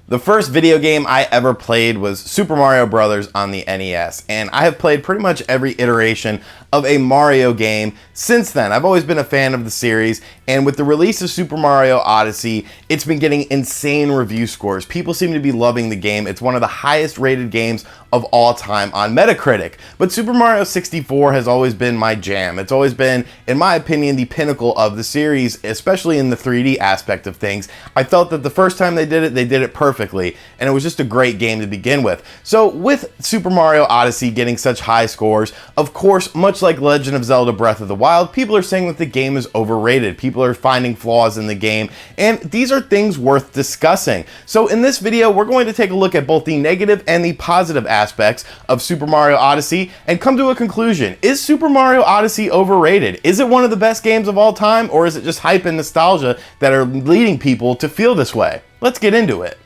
The first video game I ever played was Super Mario Bros. On the NES, and I have played pretty much every iteration of a Mario game since then. I've always been a fan of the series, and with the release of Super Mario Odyssey, it's been getting insane review scores. People seem to be loving the game. It's one of the highest rated games of all time on Metacritic. But Super Mario 64 has always been my jam. It's always been, in my opinion, the pinnacle of the series, especially in the 3D aspect of things. I felt that the first time they did it perfectly, and it was just a great game to begin with. So with Super Mario Odyssey getting such high scores, of course, much like Legend of Zelda Breath of the Wild, people are saying that the game is overrated. People are finding flaws in the game, and these are things worth discussing. So in this video, we're going to take a look at both the negative and the positive aspects of Super Mario Odyssey and come to a conclusion. Is Super Mario Odyssey overrated? Is it one of the best games of all time, or is it just hype and nostalgia that are leading people to feel this way? Let's get into it.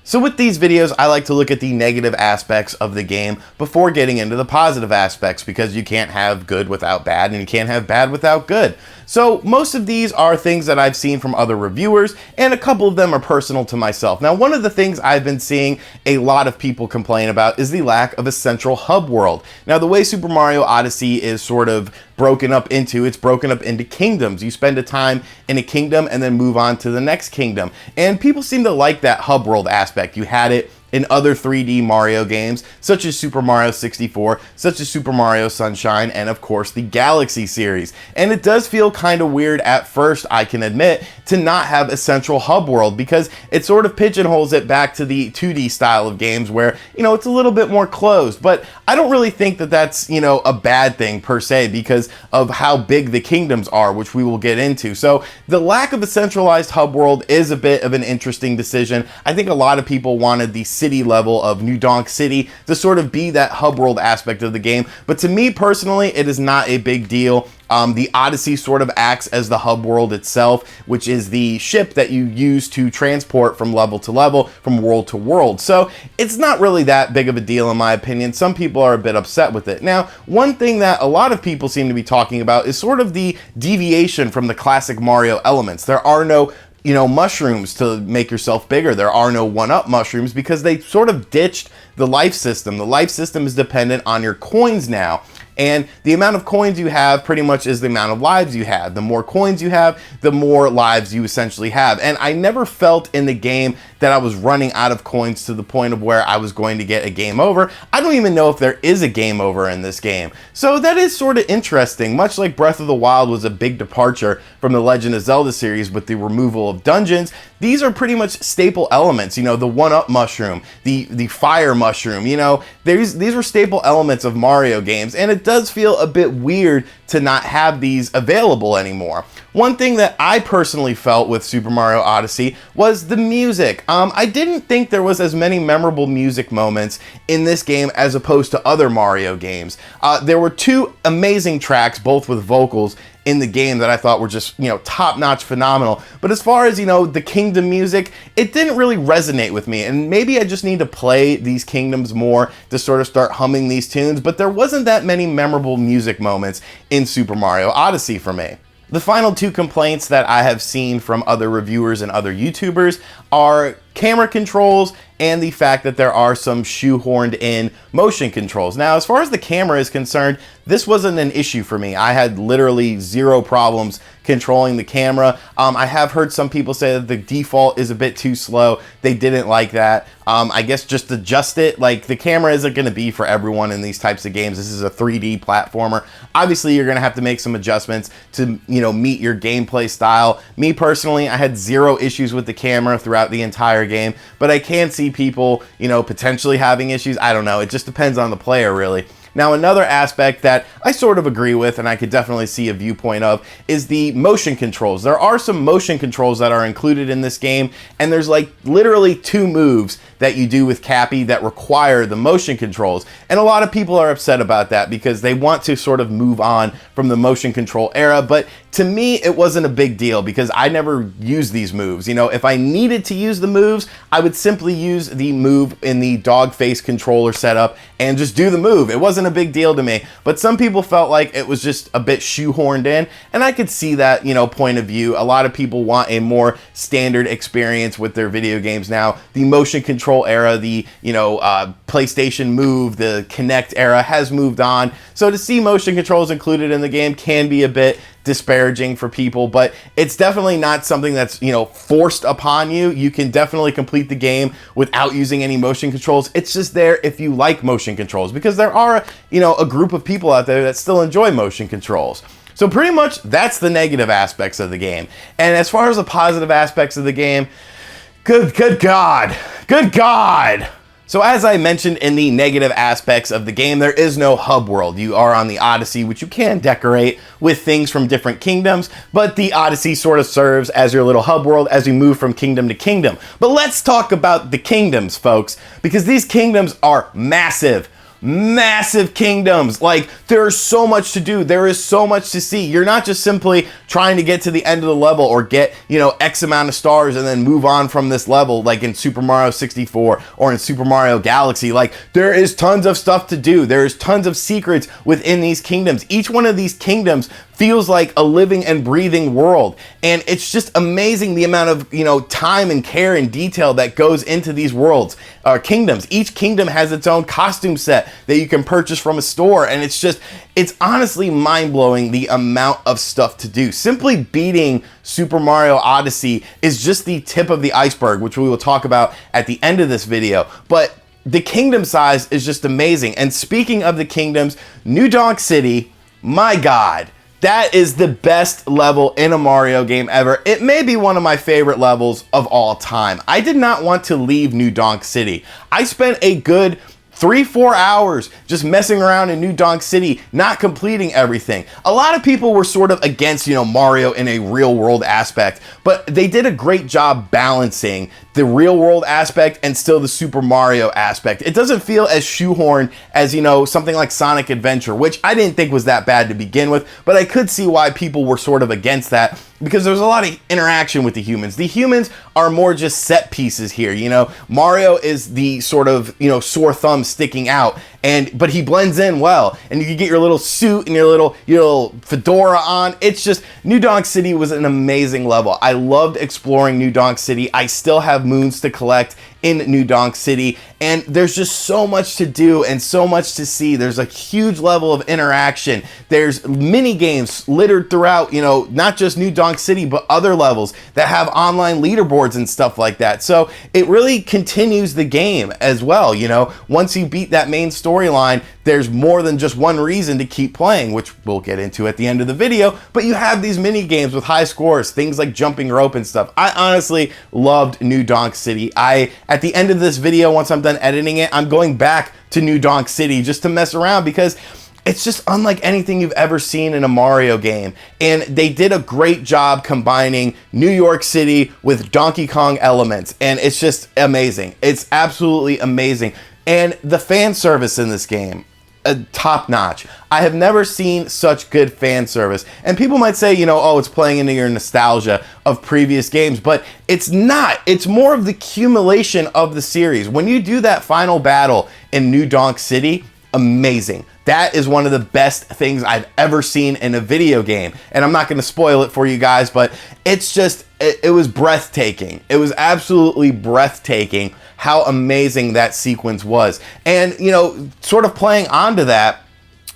So with these videos, I like to look at the negative aspects of the game before getting into the positive aspects, because you can't have good without bad, and you can't have bad without good. So most of these are things that I've seen from other reviewers, and a couple of them are personal to myself. Now, one of the things I've been seeing a lot of people complain about is the lack of a central hub world. Now, the way Super Mario Odyssey is sort of broken up into kingdoms. You spend a time in a kingdom and then move on to the next kingdom. And people seem to like that hub world aspect. You had it in other 3D Mario games, such as Super Mario 64, such as Super Mario Sunshine, and of course the Galaxy series. And it does feel kind of weird at first, I can admit, to not have a central hub world, because it sort of pigeonholes it back to the 2D style of games where, you know, it's a little bit more closed. But I don't really think that that's, you know, a bad thing per se, because of how big the kingdoms are, which we will get into. So the lack of a centralized hub world is a bit of an interesting decision. I think a lot of people wanted the city level of New Donk City to sort of be that hub world aspect of the game, but to me personally, it is not a big deal. The Odyssey sort of acts as the hub world itself, which is the ship that you use to transport from level to level, from world to world. So it's not really that big of a deal in my opinion. Some people are a bit upset with it. Now, one thing that a lot of people seem to be talking about is sort of the deviation from the classic Mario elements. There are no mushrooms to make yourself bigger. There are no one-up mushrooms because they sort of ditched the life system. The life system is dependent on your coins now. And the amount of coins you have pretty much is the amount of lives you have. The more coins you have, the more lives you essentially have. And I never felt in the game that I was running out of coins to the point of where I was going to get a game over. I don't even know if there is a game over in this game. So that is sort of interesting. Much like Breath of the Wild was a big departure from the Legend of Zelda series with the removal of dungeons, these are pretty much staple elements. You know, the one-up mushroom, the fire mushroom, you know, these were staple elements of Mario games, and it does feel a bit weird to not have these available anymore. One thing that I personally felt with Super Mario Odyssey was the music. I didn't think there was as many memorable music moments in this game as opposed to other Mario games. There were two amazing tracks, both with vocals, in the game that I thought were just, you know, top-notch phenomenal. But as far as, you know, the kingdom music, it didn't really resonate with me. And maybe I just need to play these kingdoms more to sort of start humming these tunes. But there wasn't that many memorable music moments in Super Mario Odyssey for me. The final two complaints that I have seen from other reviewers and other YouTubers are camera controls and the fact that there are some shoehorned in motion controls. Now, as far as the camera is concerned, this wasn't an issue for me. I had literally zero problems controlling the camera. I have heard some people say that the default is a bit too slow. They didn't like that. I guess just adjust it. Like, the camera isn't going to be for everyone in these types of games. This is a 3D platformer. Obviously, you're going to have to make some adjustments to, you know, meet your gameplay style. Me personally, I had zero issues with the camera throughout the entire game, but I can see people, you know, potentially having issues. I don't know. It just depends on the player, really. Now, another aspect that I sort of agree with, and I could definitely see a viewpoint of, is the motion controls. There are some motion controls that are included in this game, and there's like literally 2 moves that you do with Cappy that require the motion controls. And a lot of people are upset about that because they want to sort of move on from the motion control era, but to me, it wasn't a big deal because I never used these moves. You know, if I needed to use the moves, I would simply use the move in the dog face controller setup and just do the move. It wasn't a big deal to me, but some people felt like it was just a bit shoehorned in, and I could see that, you know, point of view. A lot of people want a more standard experience with their video games now. The motion control era, the, you know, PlayStation Move, the Kinect era has moved on. So to see motion controls included in the game can be a bit disparaging for people, but it's definitely not something that's, you know, forced upon you. You can definitely complete the game without using any motion controls. It's just there if you like motion controls, because there are, you know, a group of people out there that still enjoy motion controls. So pretty much that's the negative aspects of the game. And as far as the positive aspects of the game, good God. So as I mentioned in the negative aspects of the game, there is no hub world. You are on the Odyssey, which you can decorate with things from different kingdoms, but the Odyssey sort of serves as your little hub world as you move from kingdom to kingdom. But let's talk about the kingdoms, folks, because these kingdoms are massive. Massive kingdoms. Like, there is so much to do. There is so much to see. You're not just simply trying to get to the end of the level or get, you know, X amount of stars and then move on from this level, like in Super Mario 64 or in Super Mario Galaxy. Like, there is tons of stuff to do. There is tons of secrets within these kingdoms. Each one of these kingdoms feels like a living and breathing world, and it's just amazing the amount of, you know, time and care and detail that goes into these worlds, kingdoms. Each kingdom has its own costume set that you can purchase from a store, and it's honestly mind-blowing the amount of stuff to do. Simply beating Super Mario Odyssey is just the tip of the iceberg, which we will talk about at the end of this video, but the kingdom size is just amazing. And speaking of the kingdoms, New Donk City, my God, that is the best level in a Mario game ever. It may be one of my favorite levels of all time. I did not want to leave New Donk City. I spent a good 3-4 hours just messing around in New Donk City, not completing everything. A lot of people were sort of against, you know, Mario in a real world aspect, but they did a great job balancing the real world aspect and still the Super Mario aspect. It doesn't feel as shoehorned as, you know, something like Sonic Adventure, which I didn't think was that bad to begin with, but I could see why people were sort of against that, because there's a lot of interaction with the humans. The humans are more just set pieces here, you know. Mario is the sort of, you know, sore thumb sticking out, but he blends in well, and you can get your little suit and your little fedora on. It's just, New Donk City was an amazing level. I loved exploring New Donk City. I still have moons to collect in New Donk City, and there's just so much to do and so much to see. There's a huge level of interaction. There's mini games littered throughout, you know, not just New Donk City, but other levels that have online leaderboards and stuff like that. So it really continues the game as well. You know, once you beat that main storyline, there's more than just one reason to keep playing, which we'll get into at the end of the video, but you have these mini games with high scores, things like jumping rope and stuff. I honestly loved New Donk City. At the end of this video, once I'm done editing it, I'm going back to New Donk City just to mess around, because it's just unlike anything you've ever seen in a Mario game. And they did a great job combining New York City with Donkey Kong elements, and it's just amazing. It's absolutely amazing. And the fan service in this game, top notch. I have never seen such good fan service. And people might say, you know, oh, it's playing into your nostalgia of previous games, but it's not. It's more of the accumulation of the series. When you do that final battle in New Donk City, amazing. That is one of the best things I've ever seen in a video game. And I'm not going to spoil it for you guys, but it's just, it was breathtaking. It was absolutely breathtaking how amazing that sequence was. And, you know, sort of playing onto that,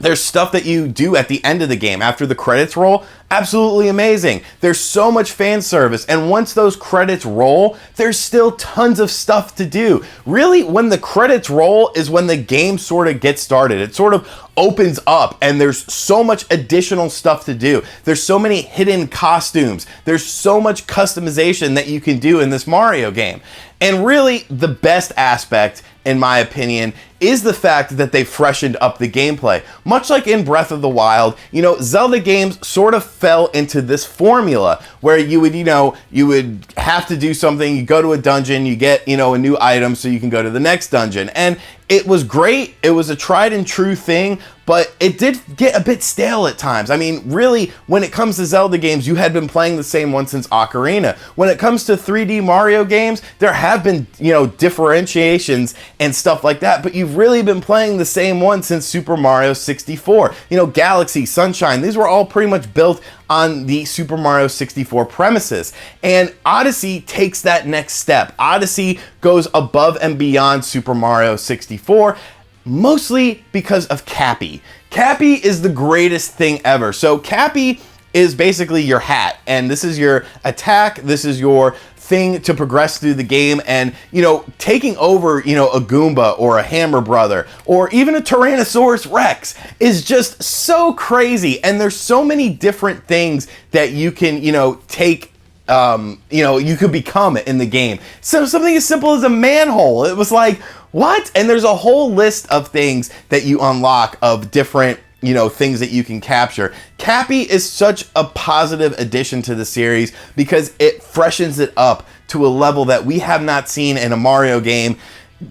there's stuff that you do at the end of the game after the credits roll. Absolutely amazing. There's so much fan service, and once those credits roll, there's still tons of stuff to do. Really, when the credits roll is when the game sort of gets started. It sort of opens up, and there's so much additional stuff to do. There's so many hidden costumes. There's so much customization that you can do in this Mario game. And really, the best aspect in my opinion, is the fact that they freshened up the gameplay. Much like in Breath of the Wild, you know, Zelda games sort of fell into this formula where you would, you know, you would have to do something, you go to a dungeon, you get, you know, a new item so you can go to the next dungeon. And it was great, it was a tried and true thing, but it did get a bit stale at times. I mean, really, when it comes to Zelda games, you had been playing the same one since Ocarina. When it comes to 3D Mario games, there have been, you know, differentiations and stuff like that, but you've really been playing the same one since Super Mario 64. You know, Galaxy, Sunshine, these were all pretty much built on the Super Mario 64 premises. And Odyssey takes that next step. Odyssey goes above and beyond Super Mario 64, mostly because of Cappy. Cappy is the greatest thing ever. So Cappy is basically your hat, and this is your attack, this is your thing to progress through the game, and, you know, taking over, you know, a Goomba or a Hammer Brother or even a Tyrannosaurus Rex is just so crazy, and there's so many different things that you can, you know, take, you know, you could become in the game. So something as simple as a manhole, it was like, what? And there's a whole list of things that you unlock of different, you know, things that you can capture. Cappy is such a positive addition to the series because it freshens it up to a level that we have not seen in a Mario game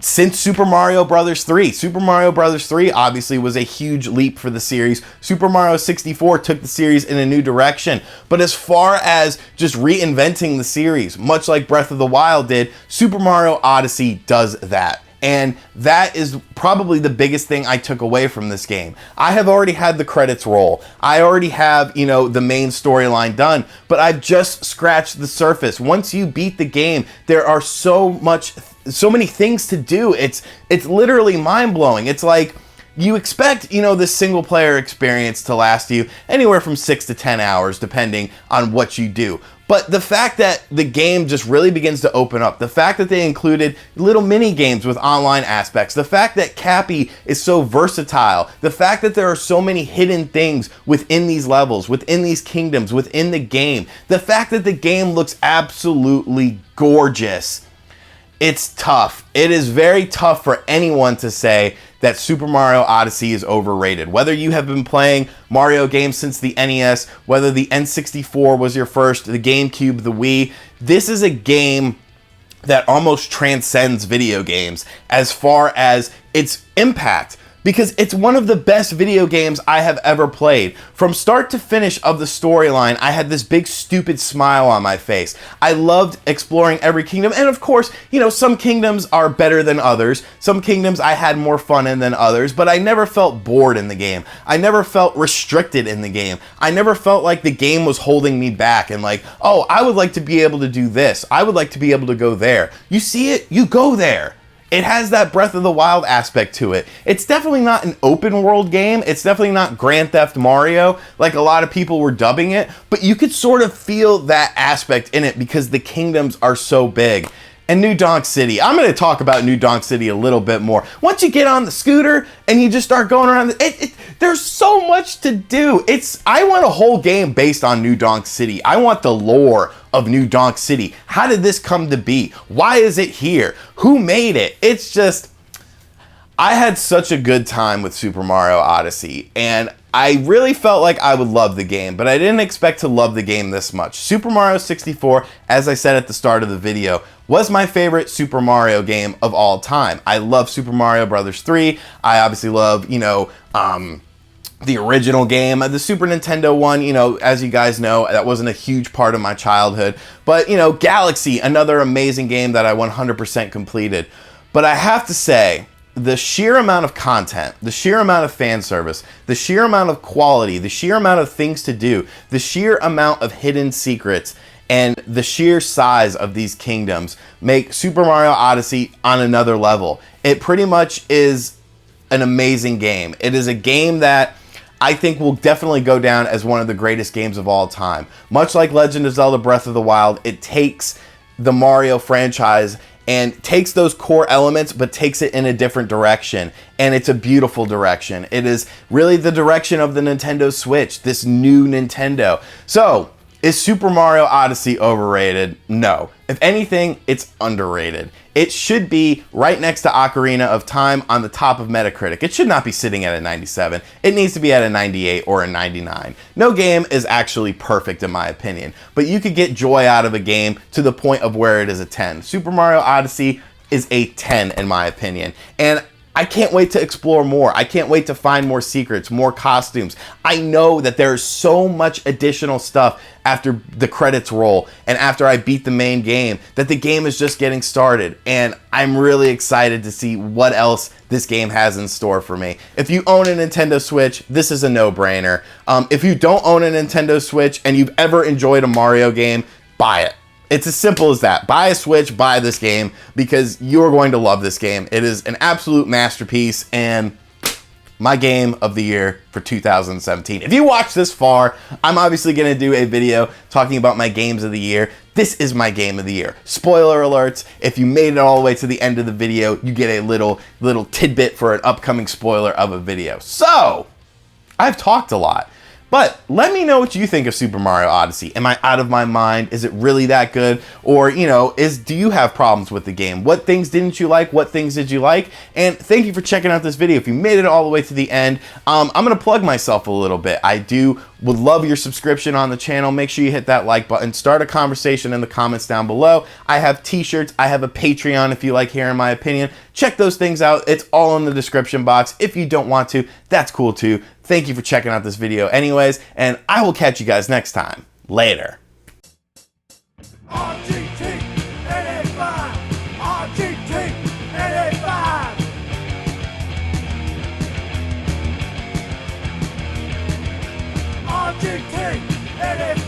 since Super Mario Bros. 3. Super Mario Bros. 3 obviously was a huge leap for the series. Super Mario 64 took the series in a new direction. But as far as just reinventing the series, much like Breath of the Wild did, Super Mario Odyssey does that. And that is probably the biggest thing I took away from this game. I have already had the credits roll. I already have, you know, the main storyline done, but I've just scratched the surface. Once you beat the game, there are so many things to do. It's literally mind-blowing. It's like, you expect, you know, this single player experience to last you anywhere from 6 to 10 hours, depending on what you do. But the fact that the game just really begins to open up, the fact that they included little mini games with online aspects, the fact that Cappy is so versatile, the fact that there are so many hidden things within these levels, within these kingdoms, within the game, the fact that the game looks absolutely gorgeous. It's tough. It is very tough for anyone to say that Super Mario Odyssey is overrated. Whether you have been playing Mario games since the NES, whether the N64 was your first, the GameCube, the Wii, this is a game that almost transcends video games as far as its impact. Because it's one of the best video games I have ever played. From start to finish of the storyline, I had this big stupid smile on my face. I loved exploring every kingdom, and of course, you know, some kingdoms are better than others. Some kingdoms I had more fun in than others, but I never felt bored in the game. I never felt restricted in the game. I never felt like the game was holding me back and like, oh, I would like to be able to do this. I would like to be able to go there. You see it, you go there. It has that Breath of the Wild aspect to it. It's definitely not an open world game. It's definitely not Grand Theft Mario, like a lot of people were dubbing it, but you could sort of feel that aspect in it because the kingdoms are so big. And New Donk City. I'm going to talk about New Donk City a little bit more. Once you get on the scooter and you just start going around, there's so much to do. I want a whole game based on New Donk City. I want the lore of New Donk City. How did this come to be? Why is it here? Who made it? It's just, I had such a good time with Super Mario Odyssey, and I really felt like I would love the game, but I didn't expect to love the game this much. Super Mario 64, as I said at the start of the video, was my favorite Super Mario game of all time. I love Super Mario Bros. 3. I obviously love, you know, the original game. The Super Nintendo one, you know, as you guys know, that wasn't a huge part of my childhood. But, you know, Galaxy, another amazing game that I 100% completed. But I have to say, the sheer amount of content, the sheer amount of fan service, the sheer amount of quality, the sheer amount of things to do, the sheer amount of hidden secrets, and the sheer size of these kingdoms make Super Mario Odyssey on another level. It pretty much is an amazing game. It is a game that I think will definitely go down as one of the greatest games of all time. Much like Legend of Zelda Breath of the Wild, it takes the Mario franchise and takes those core elements but takes it in a different direction, and it's a beautiful direction. It is really the direction of the Nintendo Switch, this new Nintendo. So Is Super Mario Odyssey overrated? No. If anything, it's underrated. It should be right next to Ocarina of Time on the top of Metacritic. It should not be sitting at a 97. It needs to be at a 98 or a 99. No game is actually perfect in my opinion, but you could get joy out of a game to the point of where it is a 10. Super Mario Odyssey is a 10 in my opinion. And I can't wait to explore more. I can't wait to find more secrets, more costumes. I know that there's so much additional stuff after the credits roll and after I beat the main game that the game is just getting started. And I'm really excited to see what else this game has in store for me. If you own a Nintendo Switch, this is a no-brainer. If you don't own a Nintendo Switch and you've ever enjoyed a Mario game, buy it. It's as simple as that. Buy a Switch, buy this game, because you're going to love this game. It is an absolute masterpiece and my game of the year for 2017. If you watch this far, I'm obviously going to do a video talking about my games of the year. This is my game of the year. Spoiler alerts, if you made it all the way to the end of the video, you get a little tidbit for an upcoming spoiler of a video. So, I've talked a lot. But let me know what you think of Super Mario Odyssey. Am I out of my mind? Is it really that good? Or, you know, do you have problems with the game? What things didn't you like? What things did you like? And thank you for checking out this video. If you made it all the way to the end, I'm going to plug myself a little bit. Would love your subscription on the channel. Make sure you hit that like button. Start a conversation in the comments down below. I have t-shirts. I have a Patreon if you like hearing my opinion. Check those things out. It's all in the description box. If you don't want to, that's cool too. Thank you for checking out this video anyways, and I will catch you guys next time. Later. RGT 85, RGT 85. RGT 85.